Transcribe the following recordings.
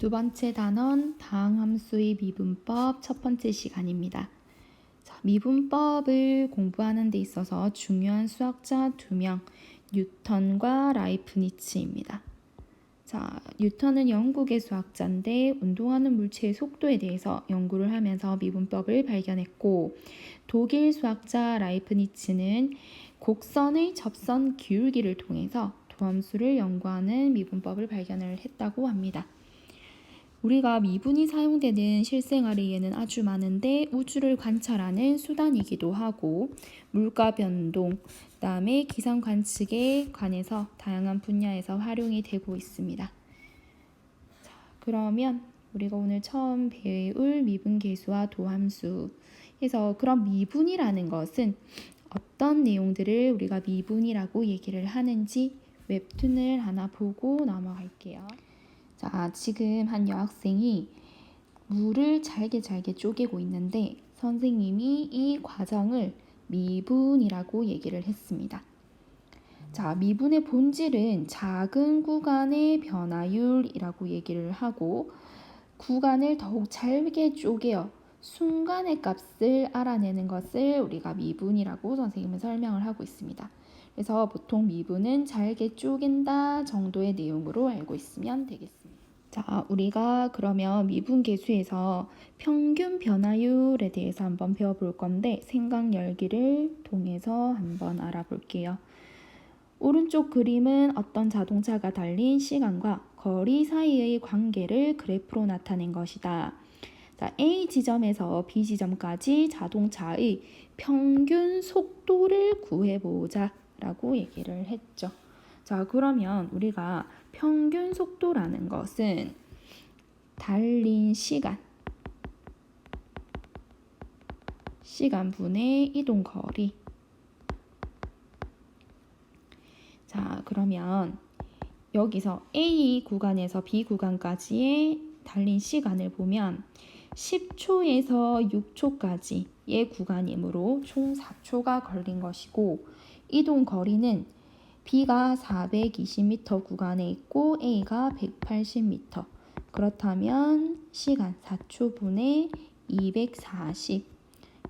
두 번째 단원 다항함수의 미분법 첫 번째 시간입니다. 자, 미분법을 공부하는 데 있어서 중요한 수학자 2명, 뉴턴과 라이프니츠입니다. 자, 뉴턴은 영국의 수학자인데 운동하는 물체의 속도에 대해서 연구를 하면서 미분법을 발견했고, 독일 수학자 라이프니츠는 곡선의 접선 기울기를 통해서 도함수를 연구하는 미분법을 발견을 했다고 합니다. 우리가 미분이 사용되는 실생활에는 아주 많은데 우주를 관찰하는 수단이기도 하고 물가 변동, 그다음에 기상 관측에 관해서 다양한 분야에서 활용이 되고 있습니다. 자, 그러면 우리가 오늘 처음 배울 미분계수와 도함수에서 그런 미분이라는 것은 어떤 내용들을 우리가 미분이라고 얘기를 하는지 웹툰을 하나 보고 넘어갈게요. 자, 지금 한 여학생이 물을 잘게 쪼개고 있는데 선생님이 이 과정을 미분이라고 얘기를 했습니다. 자, 미분의 본질은 작은 구간의 변화율이라고 얘기를 하고 구간을 더욱 잘게 쪼개어 순간의 값을 알아내는 것을 우리가 미분이라고 선생님은 설명을 하고 있습니다. 그래서 보통 미분은 잘게 쪼갠다 정도의 내용으로 알고 있으면 되겠습니다. 자, 우리가 그러면 미분계수에서 평균 변화율에 대해서 한번 배워볼 건데 생각 열기를 통해서 한번 알아볼게요. 오른쪽 그림은 어떤 자동차가 달린 시간과 거리 사이의 관계를 그래프로 나타낸 것이다. 자, A 지점에서 B 지점까지 자동차의 평균 속도를 구해보자 라고 얘기를 했죠. 자, 그러면 우리가 평균 속도라는 것은 달린 시간분의 이동 거리. 자, 그러면 여기서 A 구간에서 B 구간까지의 달린 시간을 보면 10초에서 6초까지의 구간이므로 총 4초가 걸린 것이고 이동 거리는 B가 420m 구간에 있고 A가 180m. 그렇다면 시간 4초분의 240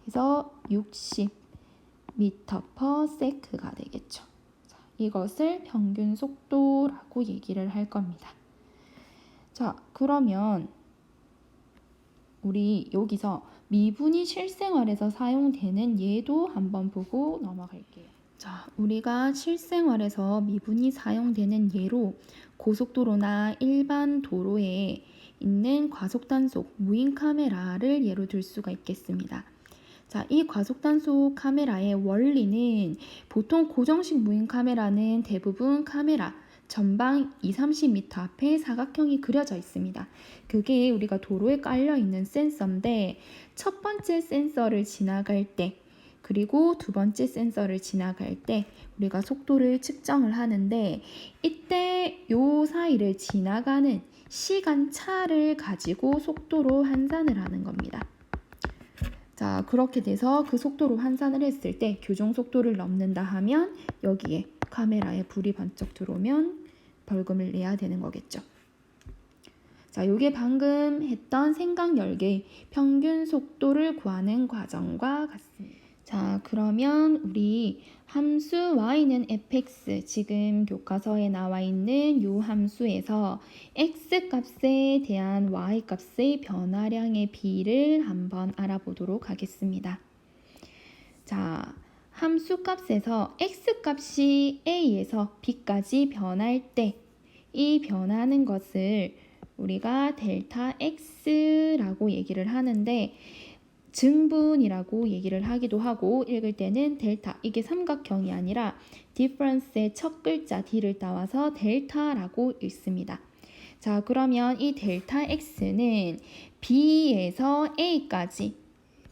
해서 60m/s가 되겠죠. 자, 이것을 평균 속도라고 얘기를 할 겁니다. 자, 그러면 우리 여기서 미분이 실생활에서 사용되는 예도 한번 보고 넘어갈게요. 자, 우리가 실생활에서 미분이 사용되는 예로 고속도로나 일반 도로에 있는 과속단속 무인 카메라를 예로 들 수가 있겠습니다. 자, 이 과속단속 카메라의 원리는 보통 고정식 무인 카메라는 대부분 카메라 전방 20-30m 앞에 사각형이 그려져 있습니다. 그게 우리가 도로에 깔려 있는 센서인데 첫 번째 센서를 지나갈 때 그리고 두 번째 센서를 지나갈 때 우리가 속도를 측정을 하는데 이때 요 사이를 지나가는 시간차를 가지고 속도로 환산을 하는 겁니다. 자, 그렇게 돼서 그 속도로 환산을 했을 때 교정 속도를 넘는다 하면 여기에 카메라에 불이 번쩍 들어오면 벌금을 내야 되는 거겠죠. 자, 요게 방금 했던 생각 열기의 평균 속도를 구하는 과정과 같습니다. 자, 그러면 우리 함수 y는 fx, 지금 교과서에 나와 있는 요 함수에서 x 값에 대한 y 값의 변화량의 비를 한번 알아보도록 하겠습니다. 자, 함수 값에서 x 값이 a에서 b까지 변할 때 이 변하는 것을 우리가 델타 x라고 얘기를 하는데 증분이라고 얘기를 하기도 하고 읽을 때는 델타, 이게 삼각형이 아니라 difference의 첫 글자 D를 따와서 델타라고 읽습니다. 자, 그러면 이 델타 X는 B에서 A까지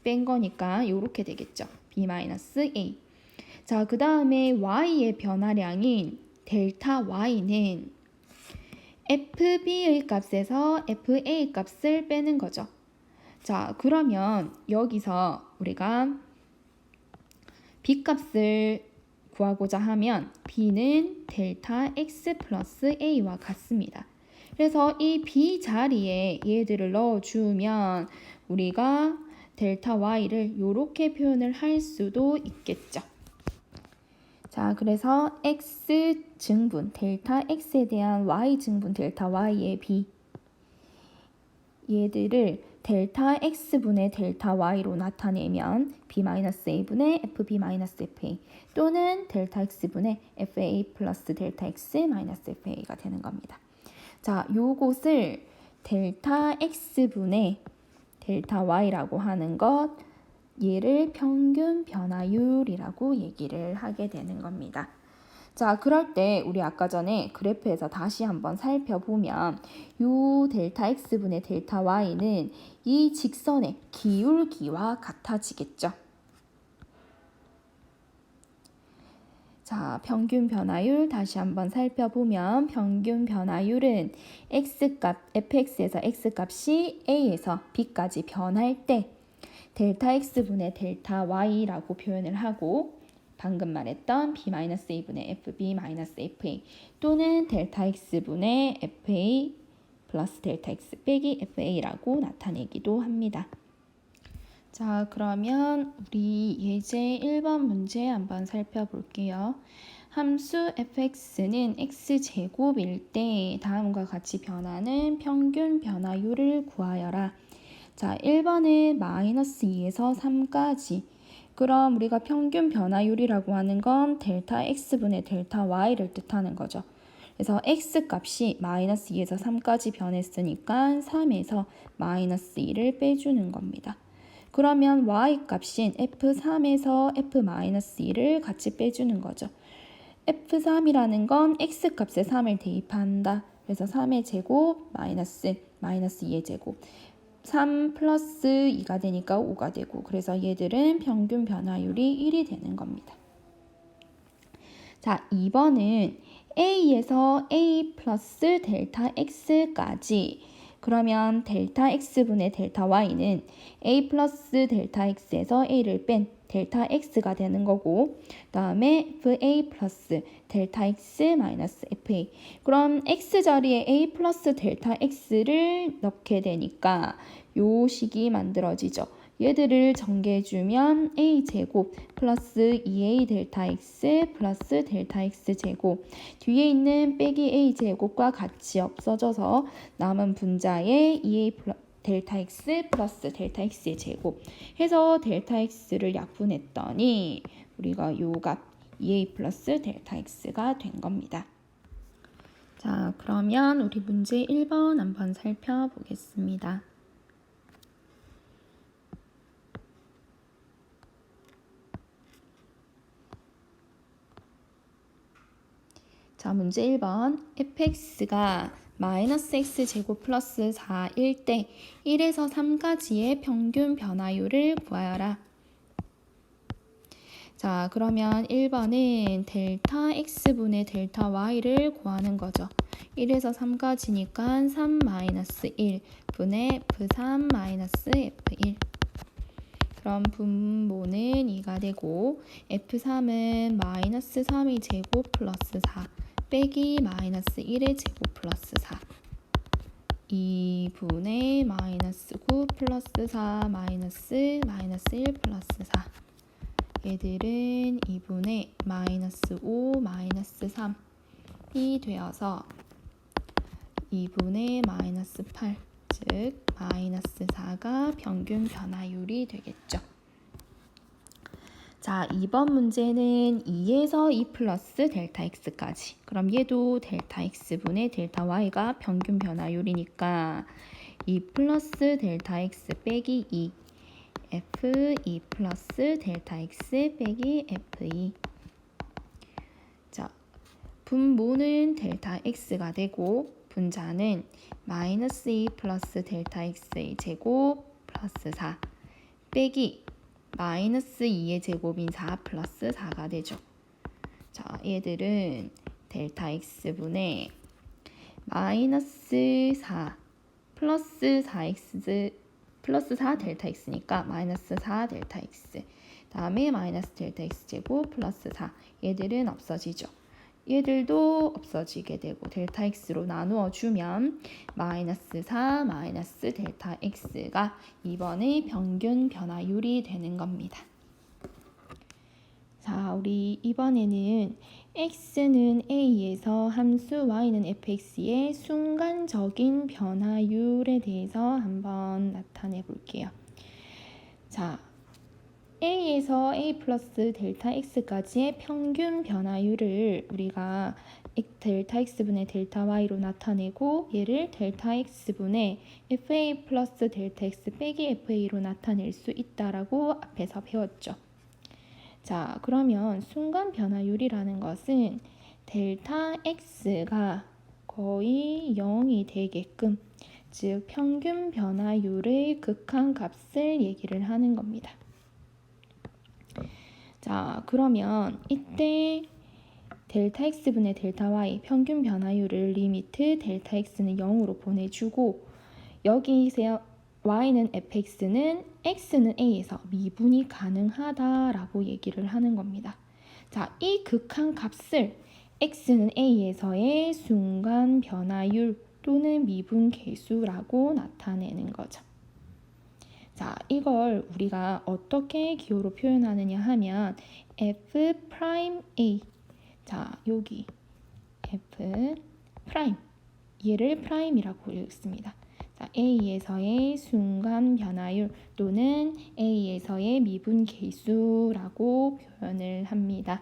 뺀 거니까 이렇게 되겠죠. B-A. 자, 그 다음에 Y의 변화량인 델타 Y는 FB의 값에서 FA 값을 빼는 거죠. 자, 그러면 여기서 우리가 B값을 구하고자 하면 B는 델타 X 플러스 A와 같습니다. 그래서 이 B 자리에 얘들을 넣어주면 우리가 델타 Y를 이렇게 표현을 할 수도 있겠죠. 자, 그래서 X 증분, 델타 X에 대한 Y 증분, 델타 Y의 B 얘들을 델타 X분의 델타 Y로 나타내면 B-A분의 FB-FA 또는 델타 X분의 FA 플러스 델타 X-FA가 되는 겁니다. 자, 요것을 델타 X분의 델타 Y라고 하는 것, 얘를 평균 변화율이라고 얘기를 하게 되는 겁니다. 자, 그럴 때 우리 아까 전에 그래프에서 다시 한번 살펴보면 요 델타 X분의 델타 Y는 이 직선의 기울기와 같아지겠죠. 자, 평균 변화율 다시 한번 살펴보면 평균 변화율은 X값, fx에서 X값이 A에서 B까지 변할 때 델타 X분의 델타 Y라고 표현을 하고 방금 말했던 B-A분의 FB-FA 또는 델타 X분의 FA 플러스 델타 X 빼기 FA라고 나타내기도 합니다. 자, 그러면 우리 예제 1번 문제 한번 살펴볼게요. 함수 fx는 x제곱일 때 다음과 같이 변하는 평균 변화율을 구하여라. 자, 1번은 마이너스 2에서 3까지. 그럼 우리가 평균 변화율이라고 하는 건 델타 x분의 델타 y를 뜻하는 거죠. 그래서 x값이 마이너스 2에서 3까지 변했으니까 3에서 마이너스 2를 빼주는 겁니다. 그러면 y값인 f3에서 f-2를 같이 빼주는 거죠. f3이라는 건 x값에 3을 대입한다. 그래서 3의 제곱 마이너스 2의 제곱 3 플러스 2가 되니까 5가 되고 그래서 얘들은 평균 변화율이 1이 되는 겁니다. 자, 2번은 A에서 A 플러스 델타 X까지 그러면 델타 X분의 델타 Y는 A 플러스 델타 X에서 A를 뺀 델타 X가 되는 거고 그 다음에 FA 플러스 델타 X 마이너스 FA 그럼 X 자리에 A 플러스 델타 X를 넣게 되니까 요 식이 만들어지죠. 얘들을 전개해주면 A제곱 플러스 2A 델타 X 플러스 델타 X제곱 뒤에 있는 빼기 A제곱과 같이 없어져서 남은 분자에 2A 델타 X 플러스 델타 X의 제곱 해서 델타 X를 약분했더니 우리가 요 값 2A 플러스 델타 X가 된 겁니다. 자, 그러면 우리 문제 1번 한번 살펴보겠습니다. 자, 문제 1번 fx가 마이너스 x제곱 플러스 4일 때 1에서 3까지의 평균 변화율을 구하여라. 자, 그러면 1번은 델타 x분의 델타 y를 구하는 거죠. 1에서 3까지니까 3 마이너스 1 분의 f3 마이너스 f1 그럼 분모는 2가 되고 f3은 마이너스 3의 제곱 플러스 4 빼기 마이너스 1의 제곱 플러스 4 2분의 마이너스 9 플러스 4 마이너스 1 플러스 4 얘들은 2분의 마이너스 5 마이너스 3이 되어서 2분의 마이너스 8 즉 마이너스 4가 평균 변화율이 되겠죠. 자, 2번 문제는 2에서 2 플러스 델타 x까지. 그럼 얘도 델타 x분의 델타 y가 평균 변화율이니까 2 플러스 델타 x 빼기 2 f2 플러스 델타 x 빼기 f2 자, 분모는 델타 x가 되고 분자는 마이너스 2 플러스 델타 x의 제곱 플러스 4 빼기 마이너스 2의 제곱인 4 플러스 4가 되죠. 자, 얘들은 델타 x분의 마이너스 4 플러스 4x 플러스 4 델타 x니까 마이너스 4 델타 x 다음에 마이너스 델타 x 제곱 플러스 4 얘들은 없어지죠. 얘들도 없어지게 되고 델타 x로 나누어 주면 마이너스 4 마이너스 델타 x가 2번의 평균 변화율이 되는 겁니다. 자, 우리 이번에는 x는 a에서 함수 y는 fx의 순간적인 변화율에 대해서 한번 나타내 볼게요. 자, a에서 a 플러스 델타 x까지의 평균 변화율을 우리가 델타 x분의 델타 y로 나타내고 얘를 델타 x분의 fa 플러스 델타 x 빼기 fa로 나타낼 수 있다라고 앞에서 배웠죠. 자, 그러면 순간 변화율이라는 것은 델타 x가 거의 0이 되게끔, 즉 평균 변화율의 극한값을 얘기를 하는 겁니다. 자, 그러면 이때 델타 x분의 델타 y 평균 변화율을 리미트 델타 x는 0으로 보내주고 여기서 y는 fx는 x는 a에서 미분이 가능하다라고 얘기를 하는 겁니다. 자, 이 극한값을 x는 a에서의 순간 변화율 또는 미분 계수라고 나타내는 거죠. 자, 이걸 우리가 어떻게 기호로 표현하느냐 하면 f'(a) 자, 여기 f' 얘를 프라임이라고 읽습니다. 자, a에서의 순간 변화율 또는 a에서의 미분 계수라고 표현을 합니다.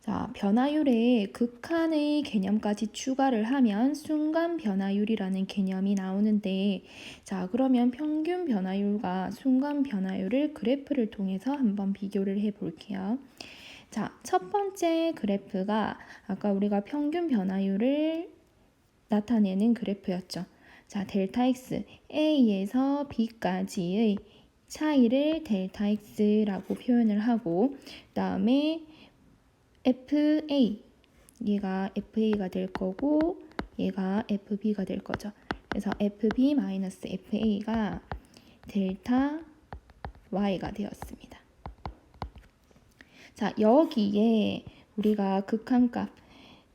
자, 변화율에 극한의 개념까지 추가를 하면 순간 변화율이라는 개념이 나오는데, 자, 그러면 평균 변화율과 순간 변화율을 그래프를 통해서 한번 비교를 해 볼게요. 자, 첫 번째 그래프가 아까 우리가 평균 변화율을 나타내는 그래프였죠. 자, 델타 x, a에서 b까지의 차이를 델타 x라고 표현을 하고, 그 다음에 FA, 얘가 FA가 될 거고 얘가 FB가 될 거죠. 그래서 FB-FA가 델타 Y가 되었습니다. 자, 여기에 우리가 극한값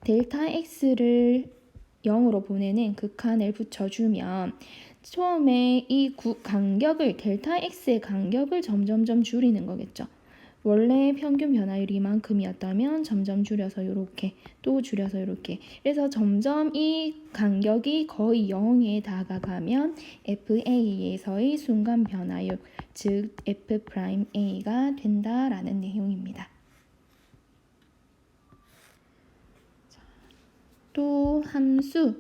델타 X를 0으로 보내는 극한을 붙여주면 처음에 이 간격을 델타 X의 간격을 점점점 줄이는 거겠죠. 원래 평균 변화율이 이만큼이었다면 점점 줄여서 이렇게 또 줄여서 이렇게, 그래서 점점 이 간격이 거의 0에 다가가면 FA에서의 순간 변화율, 즉 F'A가 된다라는 내용입니다. 또 함수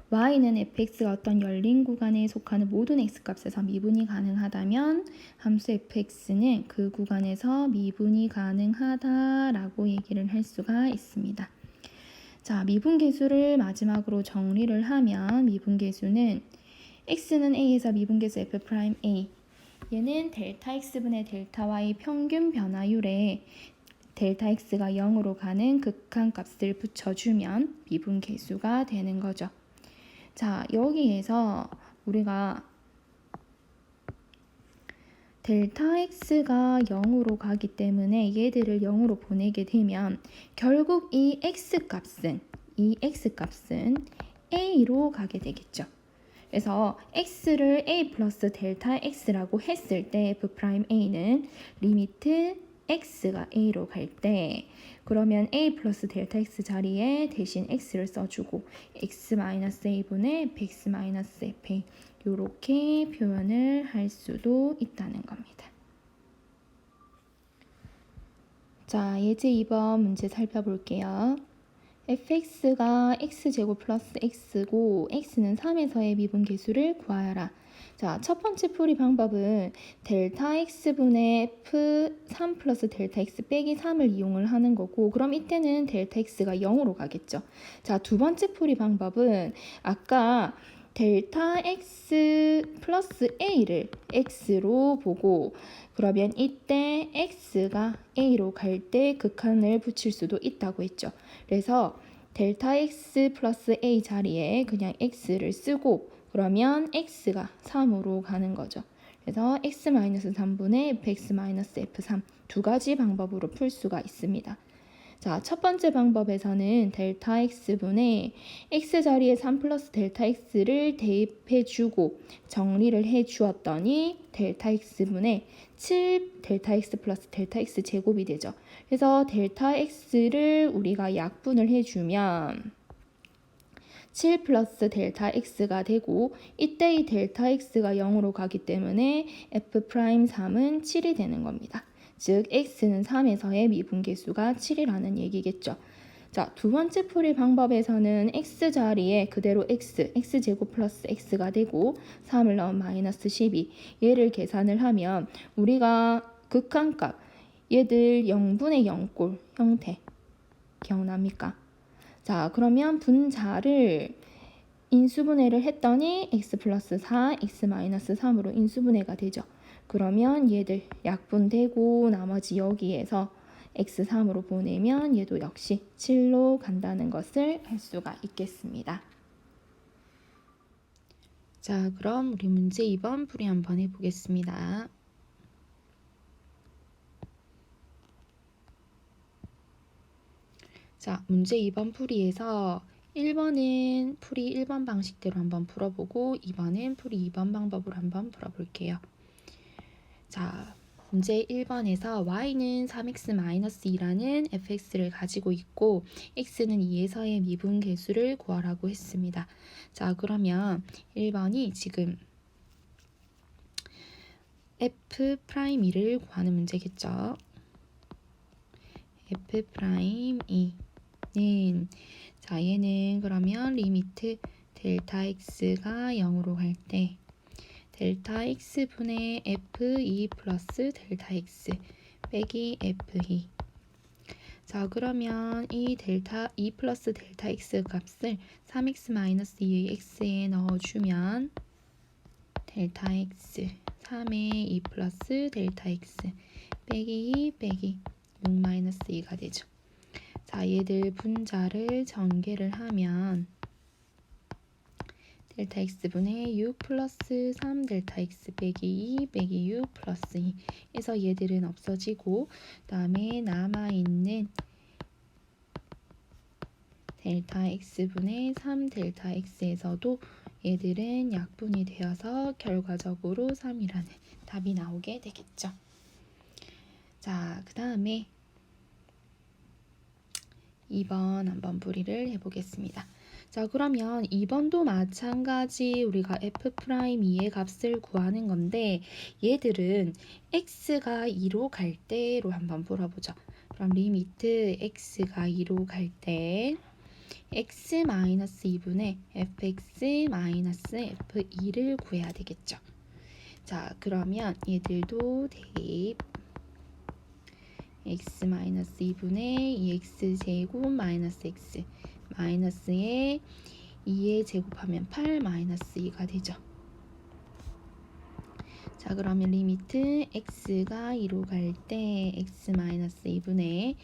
y는 fx가 어떤 열린 구간에 속하는 모든 x값에서 미분이 가능하다면 함수 fx는 그 구간에서 미분이 가능하다라고 얘기를 할 수가 있습니다. 자, 미분계수를 마지막으로 정리를 하면 미분계수는 x는 a에서 미분계수 f'A, 얘는 델타 x분의 델타 y 평균 변화율에 델타 x가 0으로 가는 극한값을 붙여주면 미분계수가 되는 거죠. 자, 여기에서 우리가 델타 x가 0으로 가기 때문에 얘들을 0으로 보내게 되면 결국 이 x값은 a로 가게 되겠죠. 그래서 x를 a 플러스 델타 x라고 했을 때 f'A는 리미트 x가 a로 갈 때 그러면 a 플러스 델타 x 자리에 대신 x를 써주고 x-a분의 fx-fa 이렇게 표현을 할 수도 있다는 겁니다. 자, 예제 2번 문제 살펴볼게요. fx가 x제곱 플러스 x고 x는 3에서의 미분계수를 구하여라. 자, 첫 번째 풀이 방법은 델타 x분의 f3 플러스 델타 x 빼기 3을 이용을 하는 거고, 그럼 이때는 델타 x가 0으로 가겠죠. 자, 두 번째 풀이 방법은 아까 델타 x 플러스 a를 x로 보고 그러면 이때 x가 a로 갈 때 극한을 붙일 수도 있다고 했죠. 그래서 델타 x 플러스 a 자리에 그냥 x를 쓰고 그러면 x가 3으로 가는 거죠. 그래서 x-3분의 fx-f3 두 가지 방법으로 풀 수가 있습니다. 자, 첫 번째 방법에서는 델타 x분의 x 자리에 3 플러스 델타 x를 대입해주고 정리를 해주었더니 델타 x분의 7 델타 x 플러스 델타 x 제곱이 되죠. 그래서 델타 x를 우리가 약분을 해주면 7 플러스 델타 x가 되고 이때 이 델타 x가 0으로 가기 때문에 f'3은 7이 되는 겁니다. 즉 x는 3에서의 미분계수가 7이라는 얘기겠죠. 자, 두 번째 풀이 방법에서는 x 자리에 그대로 x제곱 플러스 x가 되고 3을 넣은 마이너스 12 얘를 계산을 하면 우리가 극한값 얘들 0분의 0꼴 형태 기억납니까? 자, 그러면 분자를 인수분해를 했더니 x 플러스 4, x 마이너스 3으로 인수분해가 되죠. 그러면 얘들 약분되고 나머지 여기에서 x3으로 보내면 얘도 역시 7로 간다는 것을 알 수가 있겠습니다. 자, 그럼 우리 문제 2번 풀이 한번 해보겠습니다. 자, 문제 2번 풀이에서 1번은 풀이 1번 방식대로 한번 풀어보고 2번은 풀이 2번 방법으로 한번 풀어볼게요. 자, 문제 1번에서 y는 3x-2라는 fx를 가지고 있고 x는 2에서의 미분계수를 구하라고 했습니다. 자, 그러면 1번이 지금 f'2를 구하는 문제겠죠. f'2는 자, 얘는 그러면 리미트 델타 x가 0으로 갈 때 델타 x분의 f2 플러스 델타 x 빼기 f2. 자, 그러면 이 델타 2 플러스 델타 x 값을 3x-2의 x에 넣어주면 델타 x 3의 2 플러스 델타 x 빼기 2 빼기 6-2가 되죠. 자, 얘들 분자를 전개를 하면 델타 x분의 6 플러스 3 델타 x 빼기 2 빼기 6 플러스 2 해서 얘들은 없어지고 그 다음에 남아있는 델타 x분의 3 델타 x에서도 얘들은 약분이 되어서 결과적으로 3이라는 답이 나오게 되겠죠. 자, 그 다음에 2번 한번 풀이를 해보겠습니다. 자, 그러면 2번도 마찬가지 우리가 f'2의 값을 구하는 건데 얘들은 x가 2로 갈 때로 한번 풀어보죠. 그럼 리미트 x가 2로 갈 때 x-2분의 fx-f2를 구해야 되겠죠. 자, 그러면 얘들도 대입 x-2분의 2x제곱 마이너스 x 마이너스에 2에 제곱하면 8 마이너스 2가 되죠. 자, 그러면 리미트 x가 2로 갈 때 x-2분의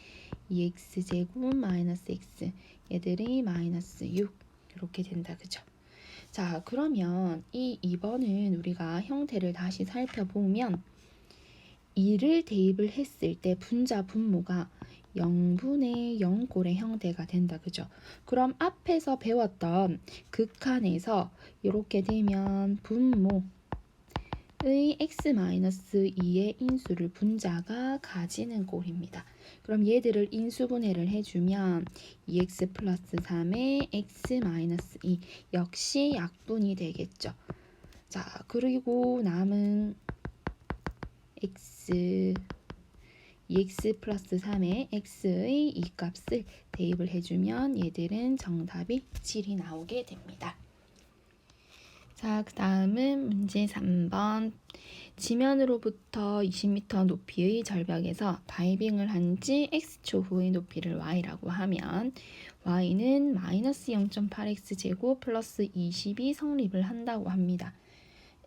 2x제곱 마이너스 x 얘들이 마이너스 6 이렇게 된다. 그죠? 자, 그러면 이 2번은 우리가 형태를 다시 살펴보면 2를 대입을 했을 때 분자 분모가 0분의 0꼴의 형태가 된다. 그죠? 그럼 앞에서 배웠던 극한에서 이렇게 되면 분모의 x-2의 인수를 분자가 가지는 꼴입니다. 그럼 얘들을 인수분해를 해주면 2x 플러스 3의 x-2 역시 약분이 되겠죠. 자, 그리고 남은 x 2x 플러스 3의 x의 이 값을 대입을 해주면 얘들은 정답이 7이 나오게 됩니다. 자, 그 다음은 문제 3번. 지면으로부터 20m 높이의 절벽에서 다이빙을 한 지 x초 후의 높이를 y라고 하면 y는 마이너스 0.8x 제곱 플러스 20이 성립을 한다고 합니다.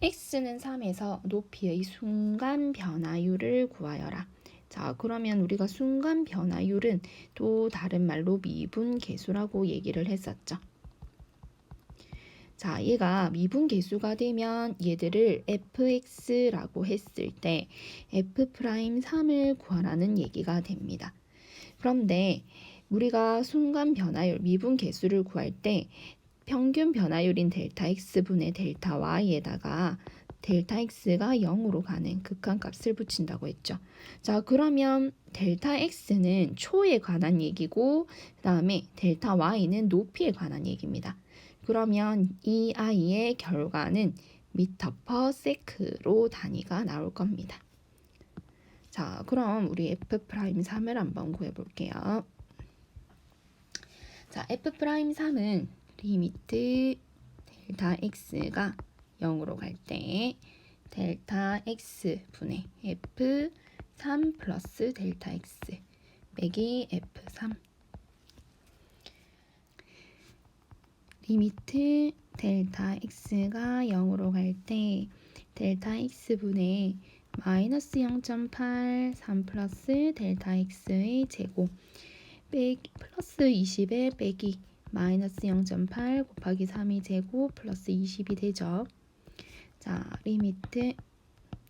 x는 3에서 높이의 순간 변화율을 구하여라. 자, 그러면 우리가 순간 변화율은 또 다른 말로 미분계수라고 얘기를 했었죠. 자, 얘가 미분계수가 되면 얘들을 fx라고 했을 때 f'3을 구하라는 얘기가 됩니다. 그런데 우리가 순간 변화율 미분 계수를 구할 때 평균 변화율인 델타 x분의 델타 y에다가 델타 x가 0으로 가는 극한값을 붙인다고 했죠. 자, 그러면 델타 x는 초에 관한 얘기고 그 다음에 델타 y는 높이에 관한 얘기입니다. 그러면 이 아이의 결과는 미터 퍼 세크로 단위가 나올 겁니다. 자, 그럼 우리 F'3을 한번 구해볼게요. 자, F'3은 리미트 델타 x가 0으로 갈 때 델타 x 분의 F3 플러스 델타 x 빼기 F3 리미트 델타 x가 0으로 갈 때 델타 x분의 마이너스 0.8 3 플러스 델타 x의 제곱 빼기 플러스 20에 빼기 마이너스 0.8 곱하기 3의 제곱 플러스 20이 되죠. 자, 리미트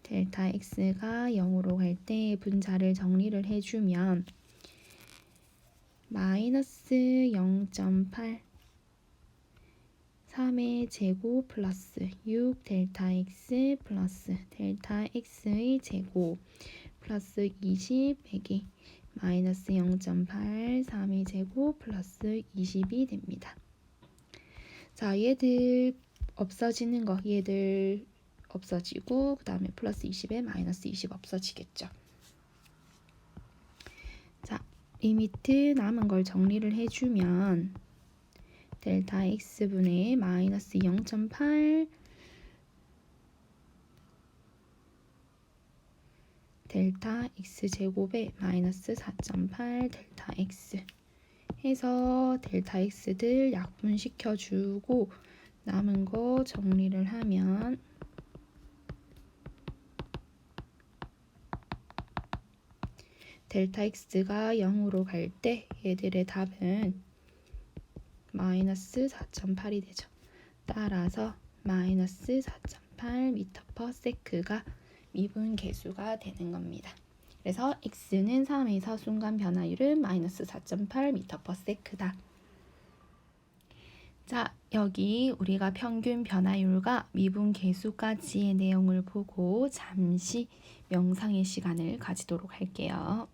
델타 x가 0으로 갈 때 분자를 정리를 해주면 마이너스 0.8 3의 제곱 플러스 6 델타 x 플러스 델타 x의 제곱 플러스 20 빼기 마이너스 0.8 3의 제곱 플러스 20이 됩니다. 자, 얘들 없어지는 거 얘들 없어지고 그 다음에 플러스 20에 마이너스 20 없어지겠죠. 자, 리미트 남은 걸 정리를 해주면 델타 x분의 마이너스 0.8 델타 x제곱에 마이너스 4.8 델타 x 해서 델타 x들 약분시켜주고 남은 거 정리를 하면 델타 x가 0으로 갈 때 얘들의 답은 마이너스 4.8이 되죠. 따라서 마이너스 4.8 미터 퍼 세크가 미분 계수가 되는 겁니다. 그래서 x는 3에서 순간 변화율은 마이너스 4.8 미터 퍼 세크다. 자, 여기 우리가 평균 변화율과 미분 계수까지의 내용을 보고 잠시 명상의 시간을 가지도록 할게요.